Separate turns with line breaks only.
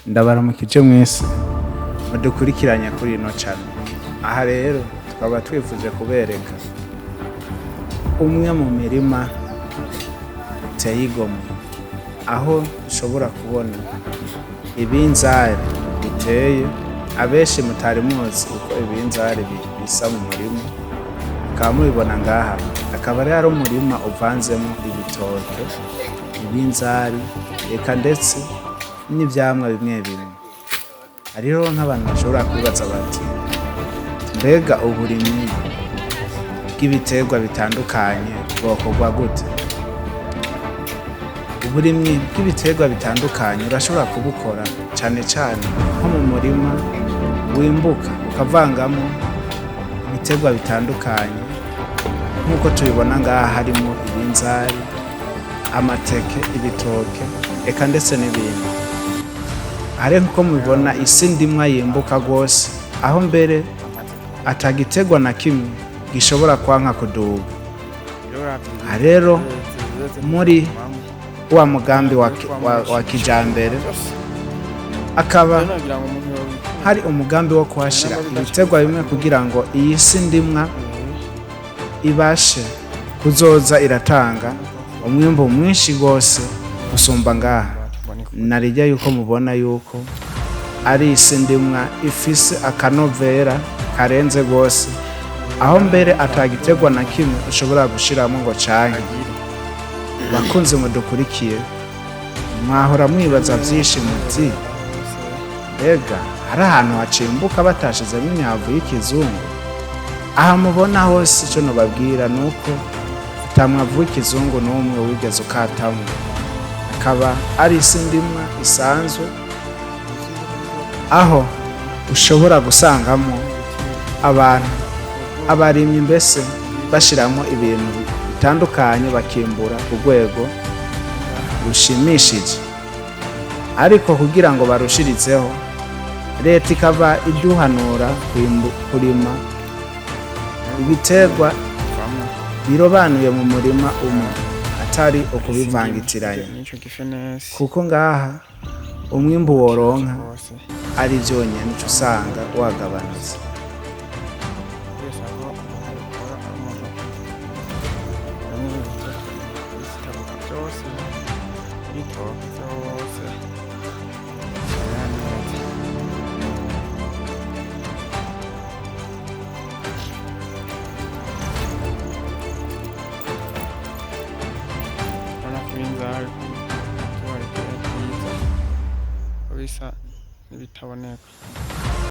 Ndabaramukije mwese mudukurikiranye kuri ino channel. Aha rero tukaba twifuje kubereka umwe mu mirima iteye igomwe, aho ushobora kubona ibinzari biteye, abenshi mutari muzi uko ibinzari bisa mu murima, mukaba mubibona ngaha. Akaba ari umurima uvanzemo ibitoke, ibinzari, eka ndetse n'ivyamwa bimwe bimwe. Hariho nk'abantu bashobora kwibaza bati mbega uburimyi bw'ibiterwa bitandukanye bwokorwa gute? Uburimyi bw'ibiterwa bitandukanye urashobora kubukora cane cane nko mu murima wimbuka ukavangamo ibiterwa bitandukanye nk'uko tubibona ngaha, harimo ibinzari, amateke, ibitoke, eka ndetse n'ibindi. Hari nkuko mubibona isi ndimwa yimbuka rwose, aho mbere atagiterwa na kimwe gishobora kwanka kuduga. Rero muri wa mugambi wa kijambere akaba hari umugambi wo kuhashira ibiterwa bimwe kugira ngo iyi si ndimwa ibashe kuzoza iratanga umwimbu mwinshi rwose gusumba ngaha. Narijya yuko mubona yuko ari isi ndimwa ifise akanovera karenze rwose, aho mbere atagiterwa na kimwe ushobora gushiramo ngo canke. Bakunze mudukurikiye, mwahora mwibaza vyinshi muti mbega hari ahantu hacimbuka batashizemo imyavu y'ikizungu? Aha mubona hose ico nobabwira nuko utamwavu w'ikizungu n'umwe wigeze ukatamwo. Akaba ari isi ndimwa isanzwe, aho ushobora gusangamo abantu, abarimyi mbese bashiramo ibintu bitandukanye, bakimbura ku rwego rushimishije. Ariko kugira ngo barushirizeho, leta ikaba iduhanura kurima ibiterwa birobanuye mu murima umwe, atari ukubivangitiranya, kuko ngaha umwimbu woronka ari vyonyene uca usanga wagabanutse.
Bisa n'ibitaboneka.